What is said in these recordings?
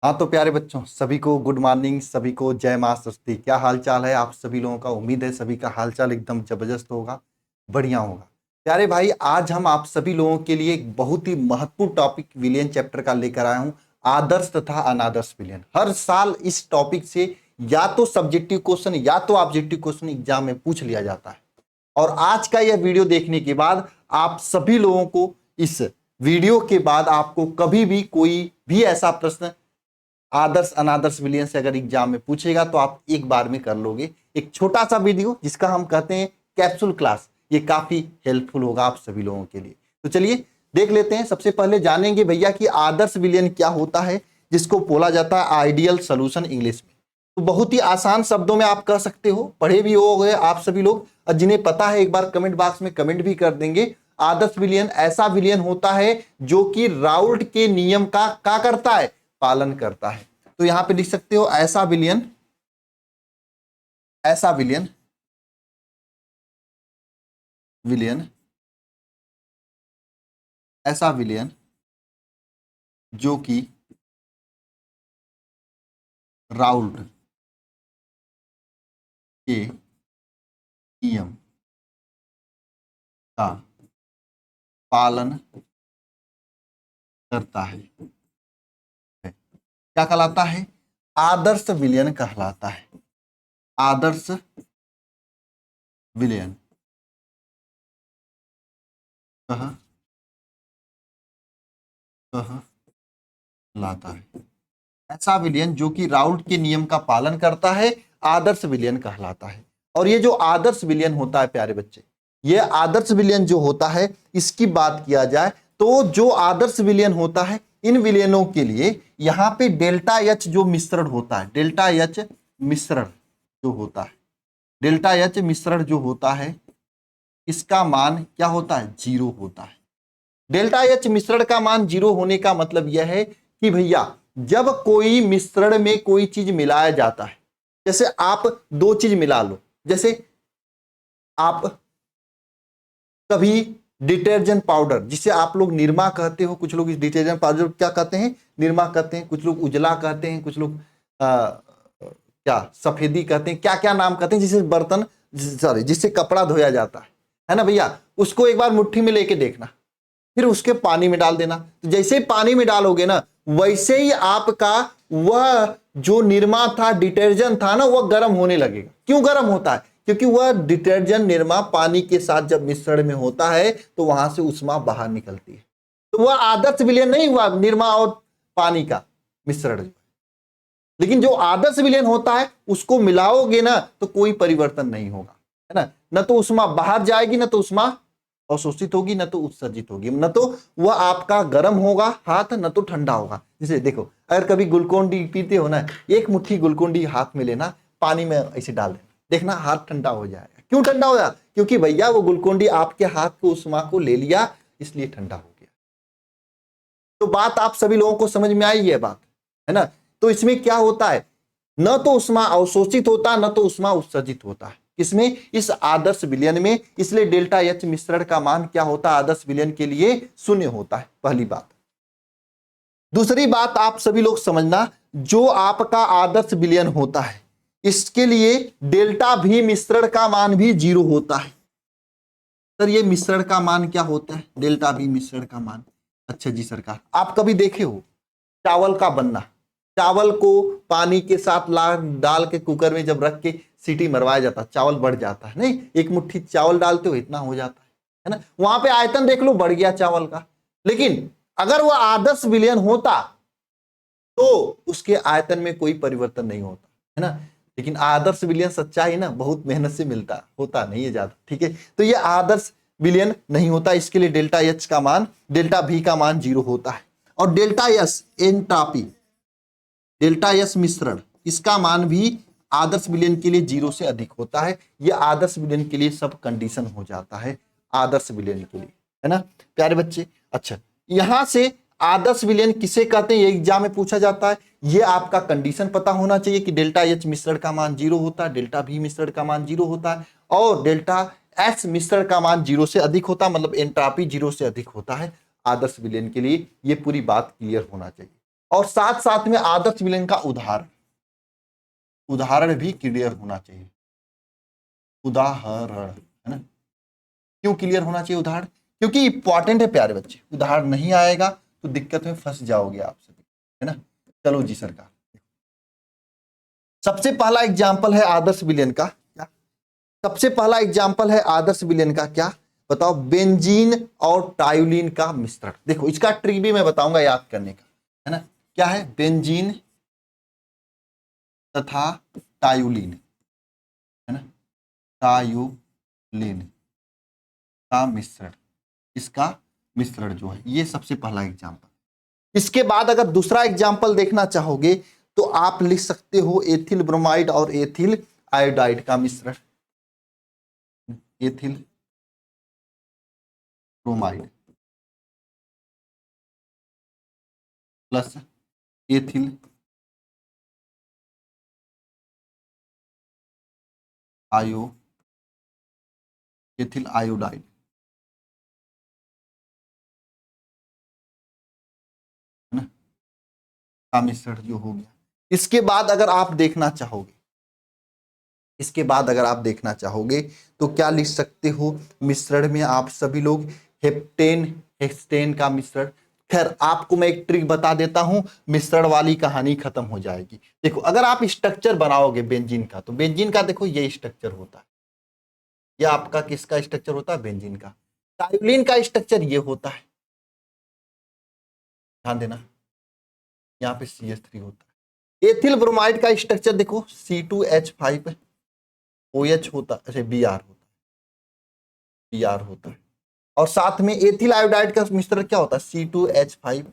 हाँ तो प्यारे बच्चों, सभी को गुड मॉर्निंग, सभी को जय माँ सरस्वती। क्या हाल चाल है आप सभी लोगों का? उम्मीद है सभी का हाल चाल एकदम जबरदस्त होगा, बढ़िया होगा। प्यारे भाई, आज हम आप सभी लोगों के लिए एक बहुत ही महत्वपूर्ण टॉपिक विलियन चैप्टर का लेकर आया हूँ, आदर्श तथा अनादर्श विलियन। हर साल इस टॉपिक से या तो सब्जेक्टिव क्वेश्चन या तो ऑब्जेक्टिव क्वेश्चन एग्जाम में पूछ लिया जाता है। और आज का यह वीडियो देखने के बाद आप सभी लोगों को, इस वीडियो के बाद आपको कभी भी कोई भी ऐसा प्रश्न आदर्श अनादर्श विलियन से अगर एग्जाम में पूछेगा तो आप एक बार में कर लोगे। एक छोटा सा वीडियो जिसका हम कहते हैं कैप्सूल क्लास, ये काफी हेल्पफुल होगा आप सभी लोगों के लिए। तो चलिए देख लेते हैं। सबसे पहले जानेंगे भैया कि आदर्श विलियन क्या होता है, जिसको बोला जाता है आइडियल सॉल्यूशन इंग्लिश में। तो बहुत ही आसान शब्दों में आप कह सकते हो, पढ़े भी हो गए आप सभी लोग, और जिन्हें पता है एक बार कमेंट बॉक्स में कमेंट भी कर देंगे। आदर्श विलियन ऐसा विलियन होता है जो कि राउल्ट के नियम का क्या करता है, पालन करता है। तो यहां पे लिख सकते हो ऐसा विलियन, ऐसा विलियन, विलियन, ऐसा विलियन जो कि राउल्ट के नियम का पालन करता है, क्या कहलाता है? आदर्श विलियन कहलाता है। आदर्श विलियन कहलाता है। ऐसा विलियन जो कि राउल्ट के नियम का पालन करता है, आदर्श विलियन कहलाता है। और ये जो आदर्श विलियन होता है प्यारे बच्चे, ये आदर्श विलियन जो होता है, इसकी बात किया जाए तो जो आदर्श विलियन होता है, इन विलियनों के लिए यहां पे डेल्टा एच जो मिश्रण होता है, डेल्टा एच मिश्रण जो होता है, डेल्टा एच मिश्रण जो होता है, इसका मान क्या होता है? जीरो होता है। डेल्टा एच मिश्रण का मान जीरो होने का मतलब यह है कि भैया जब कोई मिश्रण में कोई चीज मिलाया जाता है, जैसे आप दो चीज मिला लो, जैसे आप कभी डिटर्जेंट पाउडर, जिसे आप लोग निरमा कहते हो, कुछ लोग इस डिटर्जेंट पाउडर क्या कहते हैं? निरमा कहते हैं, कुछ लोग उजला कहते हैं, कुछ लोग क्या सफेदी कहते हैं, क्या क्या नाम कहते हैं, जिसे बर्तन, सॉरी, जिससे कपड़ा धोया जाता है ना भैया। उसको एक बार मुट्ठी में लेके देखना, फिर उसके पानी में डाल देना। तो जैसे ही पानी में डालोगे ना, वैसे ही आपका वह जो निरमा था, डिटर्जेंट था ना, वह गर्म होने लगेगा। क्यों गर्म होता है? क्योंकि वह डिटर्जेंट निरमा पानी के साथ जब मिश्रण में होता है तो वहां से उष्मा बाहर निकलती है। तो वह आदर्श विलयन नहीं हुआ निरमा और पानी का मिश्रण। लेकिन जो आदर्श विलयन होता है उसको मिलाओगे ना तो कोई परिवर्तन नहीं होगा, है ना। न तो उष्मा बाहर जाएगी, न तो उष्मा अवशोषित होगी, न तो उत्सर्जित होगी, न तो वह आपका गर्म होगा हाथ, न तो ठंडा होगा। जैसे देखो, अगर कभी ग्लूकोन डी पीते हो ना, एक मुट्ठी ग्लूकोन डी हाथ में लेना, पानी में ऐसे डाल देना, देखना हाथ ठंडा हो जाएगा। क्यों ठंडा हो जाएगा? क्योंकि भैया वो ग्लूकोन डी आपके हाथ को उष्मा को ले लिया, इसलिए ठंडा हो गया। तो बात आप सभी लोगों को समझ में आई है बात, है ना। तो इसमें क्या होता है, न तो उष्मा अवशोषित होता, न तो उष्मा उत्सर्जित होता है। किसमें? इस आदर्श विलयन में। इसलिए डेल्टा एच मिश्रण का मान क्या होता है आदर्श विलयन के लिए? शून्य होता है, पहली बात। दूसरी बात आप सभी लोग समझना, जो आपका आदर्श विलयन होता है, इसके लिए डेल्टा भी मिश्रण का मान भी जीरो होता है। सर ये मिश्रण का मान क्या होता है? डेल्टा भी मिश्रण का मान। अच्छा जी सरकार, आप कभी देखे हो चावल का बनना, चावल को पानी के साथ डाल के कुकर में जब रख के सीटी मरवाया जाता है, चावल बढ़ जाता है। नहीं, एक मुट्ठी चावल डालते हो इतना हो जाता है ना। वहां पे आयतन देख लो, बढ़ गया चावल का। लेकिन अगर वह आदर्श विलयन होता तो उसके आयतन में कोई परिवर्तन नहीं होता, है ना। लेकिन आदर्श विलयन सच्चाई ना बहुत मेहनत से मिलता, होता नहीं है ज्यादा, ठीक है। तो ये आदर्श विलयन नहीं होता, इसके लिए डेल्टा एच का मान, डेल्टा भी का मान जीरो होता है। और delta S entropy, delta S मिश्रण, इसका मान भी आदर्श विलयन के लिए जीरो से अधिक होता है। यह आदर्श विलयन के लिए सब कंडीशन हो जाता है, आदर्श विलयन के लिए, है ना प्यारे बच्चे। अच्छा, यहां से आदर्श विलयन किसे कहते हैं, ये एग्जाम में पूछा जाता है। ये आपका कंडीशन पता होना चाहिए कि डेल्टा एच मिश्रण का मान जीरो होता है, डेल्टा भी मिश्रण का मान जीरो होता है, और डेल्टा एस मिश्रण का मान जीरो से अधिक होता है, मतलब एंट्रॉपी जीरो से अधिक होता है आदर्श विलयन के लिए। ये पूरी बात क्लियर होना चाहिए। और साथ साथ में आदर्श विलयन का उदाहरण भी क्लियर होना चाहिए। उदाहरण है ना, क्यों क्लियर होना चाहिए उदाहरण? क्योंकि इंपॉर्टेंट है प्यारे बच्चे, उदाहरण नहीं आएगा तो दिक्कत में फंस जाओगे आप सभी, है ना। चलो जी सरकार, सबसे पहला एग्जाम्पल है आदर्श विलयन का क्या? सबसे पहला एग्जाम्पल है आदर्श विलयन का क्या? बताओ, बेंजीन और टायोलीन का मिश्रण। देखो इसका ट्रिक भी मैं बताऊंगा याद करने का, है ना। क्या है? बेंजीन तथा टायोलीन, है ना, टायोलीन का मिश्रण, इसका मिश्रण जो है, ये सबसे पहला एग्जाम्पल। इसके बाद अगर दूसरा एग्जाम्पल देखना चाहोगे तो आप लिख सकते हो एथिल ब्रोमाइड और एथिल आयोडाइड का मिश्रण। Ethyl bromide plus ethyl ethyl iodide, है ना, का मिश्रण जो हो गया। इसके बाद अगर आप देखना चाहोगे, इसके बाद अगर आप देखना चाहोगे तो क्या लिख सकते हो मिश्रण में आप सभी लोग? हेप्टेन हेक्सटेन का मिश्रण। खैर आपको मैं एक ट्रिक बता देता हूं, मिश्रण वाली कहानी खत्म हो जाएगी। देखो अगर आप स्ट्रक्चर बनाओगे बेंजीन का, तो बेंजीन का देखो ये स्ट्रक्चर होता है, ये आपका किसका स्ट्रक्चर होता है? बेंजीन का। टायोलीन का स्ट्रक्चर ये होता है, ध्यान देना, यहाँ पे CH3 होता है। एथिल ब्रोमाइड का स्ट्रक्चर देखो, C2H5 OH होता है, अच्छा Br होता है। और साथ में एथिल आयोडाइड का मिश्रण क्या होता है? C2H5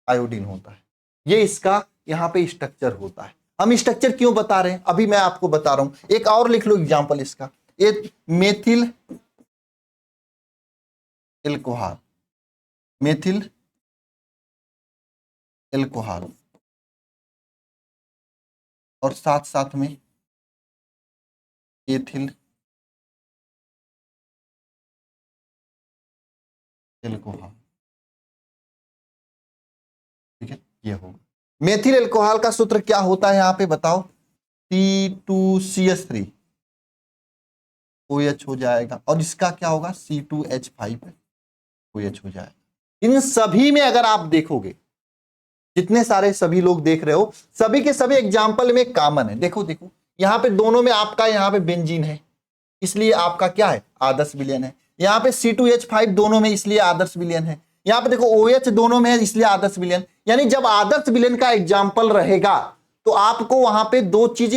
आयोडीन होता है। ये इसका यहाँ पे स्ट्रक्चर होता है। हम स्ट्रक्चर क्यों बता रहे हैं अभी मैं आपको बता रहा हूं। एक और लिख लो एग्जांपल इसका, एक मेथिल एल्कोहल, मेथिल एल्कोहल, और साथ साथ में एथिल एल्कोहल, ठीक है, ये होगा। मेथिल एल्कोहल का सूत्र क्या होता है यहाँ पे बताओ? C2CH3 OH हो जाएगा, और इसका क्या होगा? C2H5 OH हो जाएगा। इन सभी में अगर आप देखोगे, जितने सारे सभी लोग देख रहे हो, सभी के सभी एग्जाम्पल में कॉमन है। देखो देखो यहाँ पे दोनों में आपका यहाँ पे बेंजीन है, इसलिए आपका क्या है? आदर्श विलयन है। यहाँ पे C2H5 दोनों में, इसलिए आदर्श विलयन है। यहाँ पे देखो OH दोनों में है, इसलिए आदर्श विलयन। यानी जब आदर्श विलयन का एग्जाम्पल रहेगा तो आपको वहां पे दो चीज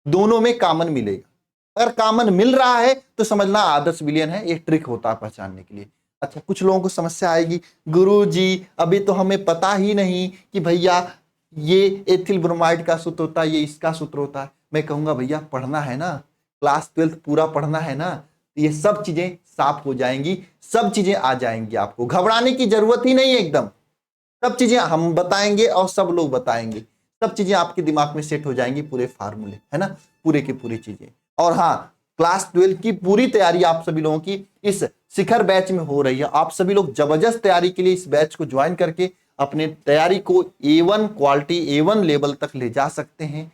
दोनों में कॉमन मिलेगा। अगर कॉमन मिल रहा है तो समझना आदर्श विलयन है। ये ट्रिक होता है पहचानने के लिए। अच्छा, कुछ लोगों को समस्या आएगी, गुरुजी अभी तो हमें पता ही नहीं कि भैया ये एथिल ब्रोमाइड का सूत्र होता है, ये इसका सूत्र होता है। मैं कहूंगा भैया पढ़ना है ना, क्लास 12 पूरा पढ़ना है ना, तो ये सब चीजें साफ हो जाएंगी, सब चीजें आ जाएंगी। आपको घबराने की जरूरत ही नहीं है, एकदम सब चीजें हम बताएंगे और सब लोग बताएंगे। सब चीजें आपके दिमाग में सेट हो जाएंगी, पूरे फार्मूले, है ना, पूरे की पूरी चीजें। और हाँ, क्लास 12 की पूरी तैयारी आप सभी लोगों की इस शिखर बैच में हो रही है। आप सभी लोग जबरदस्त तैयारी के लिए इस बैच को ज्वाइन करके अपने तैयारी को A1 क्वालिटी, A1 लेवल तक ले जा सकते हैं।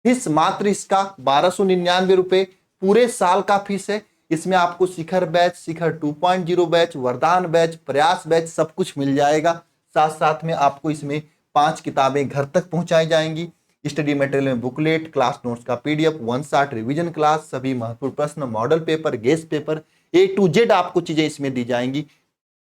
फीस मात्र इसका 1299 रुपए पूरे साल का फीस है। इसमें आपको शिखर बैच, शिखर 2.0 बैच, वरदान बैच, प्रयास बैच सब कुछ मिल जाएगा। साथ साथ में आपको इसमें 5 किताबें घर तक पहुंचाई जाएंगी। स्टडी मटेरियल में बुकलेट, क्लास नोट्स का PDF, 1 शॉट रिवीजन क्लास, सभी महत्वपूर्ण प्रश्न, model paper, guest paper, A to Z आपको चीजें इसमें दी जाएंगी,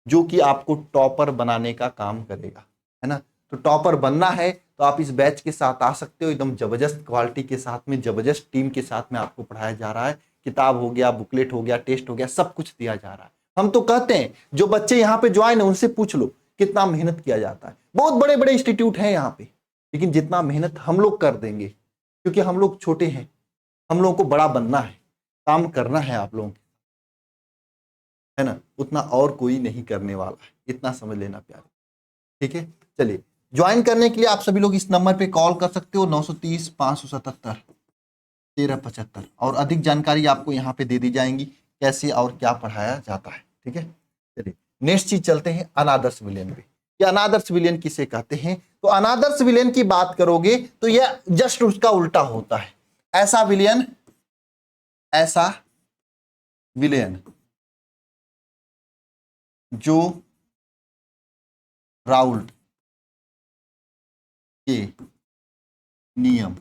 जो कि आपको टॉपर बनाने का काम करेगा, है ना। तो टॉपर बनना है तो आप इस बैच के साथ आ सकते हो। एकदम जबरदस्त क्वालिटी के साथ में, जबरदस्त टीम के साथ में आपको पढ़ाया जा रहा है। किताब हो गया, बुकलेट हो गया, टेस्ट हो गया, सब कुछ दिया जा रहा है। हम तो कहते हैं जो बच्चे यहाँ पे ज्वाइन है उनसे पूछ लो कितना मेहनत किया जाता है। बहुत बड़े बड़े इंस्टीट्यूट हैं यहाँ पे, लेकिन जितना मेहनत हम लोग कर देंगे, क्योंकि हम लोग छोटे हैं, हम लोगों को बड़ा बनना है, काम करना है आप लोगों, है ना, उतना और कोई नहीं करने वाला है। इतना समझ लेना प्यारे, ठीक है। चलिए, ज्वाइन करने के लिए आप सभी लोग इस नंबर पे कॉल कर सकते हो, 930 577 1375, और अधिक जानकारी आपको यहाँ पे दे दी जाएंगी कैसे और क्या पढ़ाया जाता है, ठीक है। चलिए नेक्स्ट चीज चलते हैं अनादर्श विलयन पे। कि अनादर्श विलयन किसे कहते हैं। तो अनादर्श विलयन की बात करोगे तो यह जस्ट उसका उल्टा होता है। ऐसा विलयन जो राउल्ट के नियम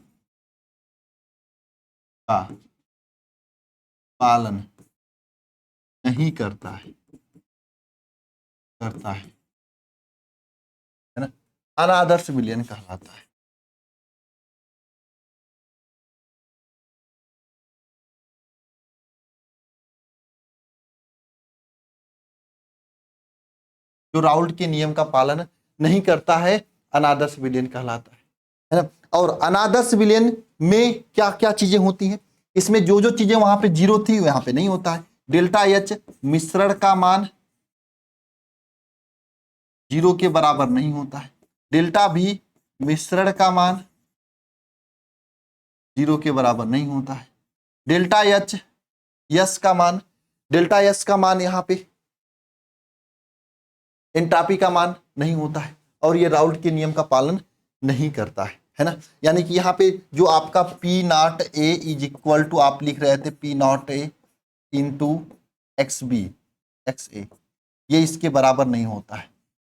का पालन नहीं करता है ना, अनादर्श विलयन कहलाता है। जो राउल्ट के नियम का पालन नहीं करता है अनादर्श विलयन कहलाता है ना। और अनादर्श विलयन में क्या क्या चीजें होती हैं, इसमें जो जो चीजें वहां पे जीरो थी वहां पे नहीं होता है। डेल्टा एच मिश्रण का मान जीरो के बराबर नहीं होता है। डेल्टा भी मिश्रण का मान जीरो के बराबर नहीं होता है। डेल्टा एच यस का मान यहाँ पे एंट्रॉपी का मान नहीं होता है और ये राउल्ट के नियम का पालन नहीं करता है ना। यानी कि यहाँ पे जो आपका P naught A is equal to आप लिख रहे थे P naught A into X A, ये इसके बराबर नहीं होता है।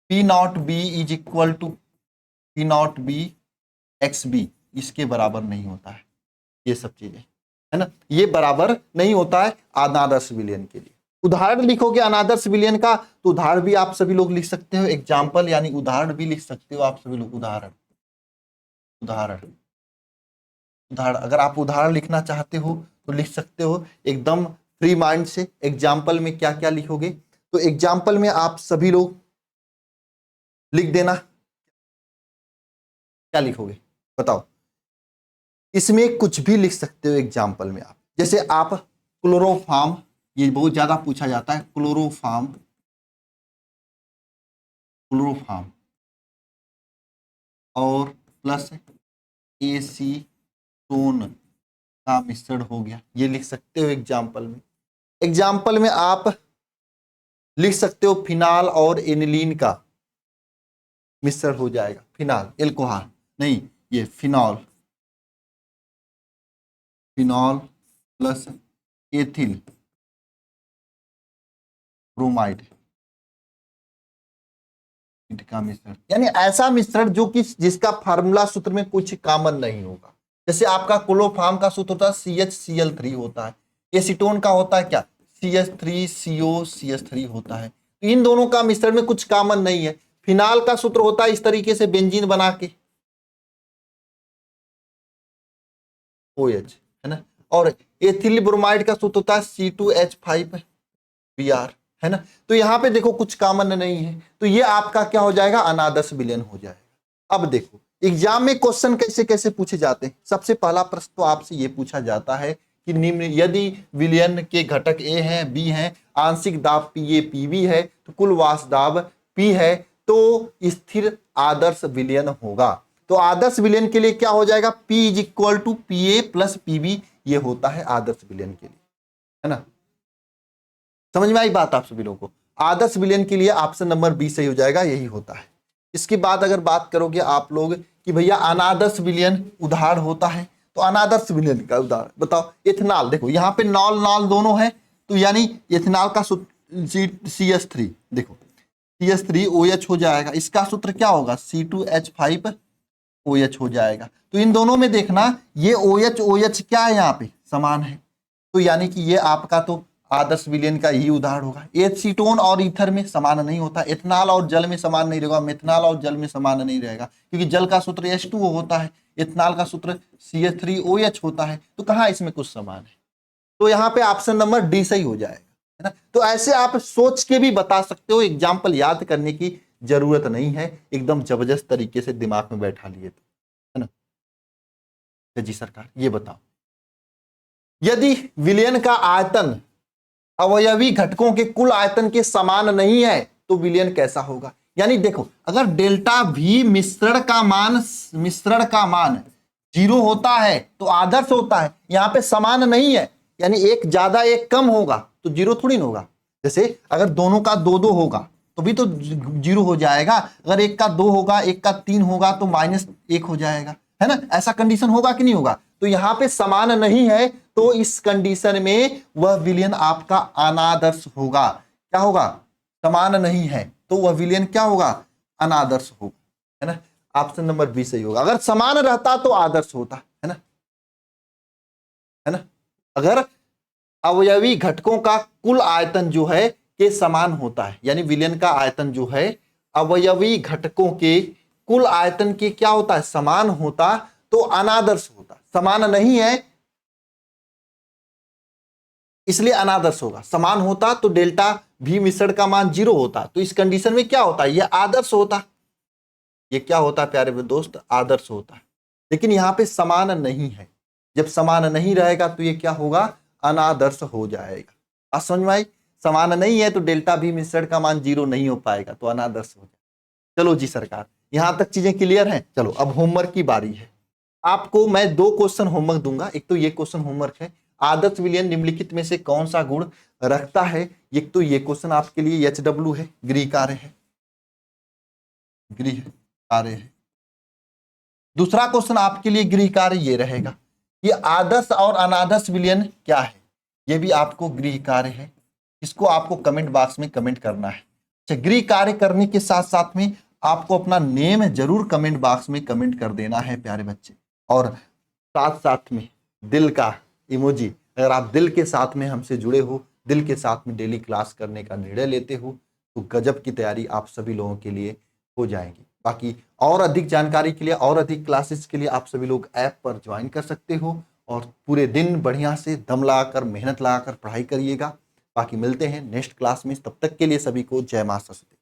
P naught B is equal to P naught B X B, इसके बराबर नहीं होता है। ये सब चीजें है ना, ये बराबर नहीं होता है अनादर्श विलयन के लिए। उदाहरण लिखोगे अनादर्श विलयन का तो उदाहरण भी आप सभी लोग लिख सकते हो, एग्जाम्पल यानी उदाहरण भी लिख सकते हो आप सभी लोग। उदाहरण अगर आप उदाहरण लिखना चाहते हो तो लिख सकते हो एकदम फ्री माइंड से। एग्जाम्पल में क्या क्या लिखोगे, तो एग्जाम्पल में आप सभी लोग लिख देना, क्या लिखोगे बताओ। इसमें कुछ भी लिख सकते हो एग्जाम्पल में आप, जैसे आप क्लोरोफॉर्म, ये बहुत ज्यादा पूछा जाता है, क्लोरोफॉर्म और प्लस एसीटोन का मिश्रण हो गया, ये लिख सकते हो एग्जाम्पल में। एग्जाम्पल में आप लिख सकते हो फिनाल और एनिलीन का मिश्रण हो जाएगा। फिनाल एल्कोहल नहीं, ये फिनॉल प्लस एथिल ब्रोमाइड का मिश्रण, यानी ऐसा मिश्रण जो कि जिसका फार्मूला सूत्र में कुछ कॉमन नहीं होगा। जैसे आपका क्लोरोफॉर्म का सूत्र होता है CHCl3 होता है, एसीटोन का होता है क्या CH3CO होता है। तो इन दोनों का मिश्रण में कुछ कॉमन नहीं है। फिनाल का सूत्र होता है इस तरीके से बेंजीन बना के OH है ना, और एथिल ब्रोमाइड का सूत्र होता है C2H5Br है ना। तो यहाँ पे देखो कुछ कॉमन नहीं है, तो ये आपका क्या हो जाएगा अनादर्श विलयन हो जाएगा। अब देखो एग्जाम में क्वेश्चन कैसे कैसे पूछे जाते हैं। सबसे पहला प्रश्न तो आपसे ये पूछा जाता है कि निम्न यदि विलयन के घटक A हैं B हैं, आंशिक दाब PA PB है तो कुल वाष्प दाब P है, तो स्थिर आदर्श विलयन होगा। तो आदर्श विलयन के लिए क्या हो जाएगा P is equal to PA plus PB, ये होता है आदर्श विलयन के लिए, है ना। समझ में आई बात आप सभी लोगों को। आदर्श विलयन के लिए ऑप्शन नंबर बी सही हो जाएगा, यही होता है। इसके बाद अगर बात करोगे आप लोग कि भैया अनादर्श विलयन उदाहरण होता है, तो अनादर्श विलयन का उदाहरण बताओ। इथेनॉल, देखो यहाँ पे नॉल नॉल दोनों है, तो यानी इथेनॉल का CH3, देखो CH3OH हो जाएगा, इसका सूत्र क्या होगा C2H5OH हो जाएगा। तो इन दोनों में देखना ये OH क्या है यहाँ पे समान है, तो यानी कि ये आपका तो आदर्श विलयन का यही उदाहरण होगा। एसीटोन और ईथर में समान नहीं होता, एथेनॉल और जल में समान नहीं रहेगा, मेथनॉल और जल में समान नहीं रहेगा, क्योंकि जल का सूत्र H2O होता है, एथेनॉल का सूत्र CH3OH होता है, तो कहाँ इसमें कुछ समान है। तो यहाँ पे ऑप्शन नंबर डी सही हो जाएगा, है ना। तो ऐसे आप सोच के भी बता सकते हो, एग्जाम्पल याद करने की जरूरत नहीं है, एकदम जबरदस्त तरीके से दिमाग में बैठा लिए तो, है ना। जी सरकार ये बताओ, यदि विलयन का आयतन अवयवी घटकों के कुल आयतन के समान नहीं है तो विलयन कैसा होगा। यानी देखो अगर डेल्टा V मिश्रण का मान 0 होता है तो आदर्श होता है। यहां पे समान नहीं है, यानी एक ज्यादा एक कम होगा तो 0 थोड़ी ना होगा। जैसे अगर दोनों का 2-2 होगा तो भी तो 0 हो जाएगा। अगर 1 का 2 होगा, 1 का 3 होगा तो -1 हो जाएगा, है ना। ऐसा कंडीशन होगा कि नहीं होगा। तो यहां पे समान नहीं है, तो इस कंडीशन में वह विलयन आपका अनादर्श होगा। क्या होगा? समान नहीं है तो वह विलयन क्या होगा? अनादर्श होगा, है ना। ऑप्शन नंबर बी सही होगा। अगर समान रहता तो आदर्श होता, है ना, है ना। अगर अवयवी घटकों का कुल आयतन जो है के समान होता है, यानी विलयन का आयतन जो है अवयवी घटकों के कुल आयतन के क्या होता है? समान होता, तो अनादर्श होता। समान नहीं है इसलिए अनादर्श होगा। समान होता तो डेल्टा भी मिश्रण का मान 0 होता, तो इस कंडीशन में क्या होता? यह आदर्श होता। ये क्या होता प्यारे दोस्त? आदर्श होता है। लेकिन यहां पे समान नहीं है, जब समान नहीं रहेगा तो ये क्या होगा? अनादर्श हो जाएगा। आप समझ में आई? समान नहीं है तो डेल्टा भी मिश्रण का मान 0 नहीं हो पाएगा, तो अनादर्श हो जाएगा। चलो जी सरकार, यहां तक चीजें क्लियर हैं। चलो अब होमवर्क की बारी है। आपको मैं 2 क्वेश्चन होमवर्क दूंगा। एक तो ये क्वेश्चन होमवर्क है, आदर्श विलयन निम्नलिखित में से कौन सा गुण रखता है। एक तो ये क्वेश्चन आपके लिए HW है, गृह कार्य है, गृह कार्य है। दूसरा क्वेश्चन आपके लिए गृह कार्य ये रहेगा कि आदर्श और अनादर्श विलयन क्या है। ये भी आपको गृह कार्य है, इसको आपको कमेंट बॉक्स में कमेंट करना है। अच्छा, गृह कार्य करने के साथ साथ में आपको अपना नेम जरूर कमेंट बॉक्स में कमेंट कर देना है प्यारे बच्चे। और साथ साथ में दिल का इमोजी, अगर आप दिल के साथ में हमसे जुड़े हो, दिल के साथ में डेली क्लास करने का निर्णय लेते हो, तो गजब की तैयारी आप सभी लोगों के लिए हो जाएगी। बाकी और अधिक जानकारी के लिए, और अधिक क्लासेस के लिए आप सभी लोग ऐप पर ज्वाइन कर सकते हो और पूरे दिन बढ़िया से दम लगाकर, मेहनत लगाकर पढ़ाई करिएगा। बाकी मिलते हैं नेक्स्ट क्लास में, तब तक के लिए सभी को जय मां सरस्वती।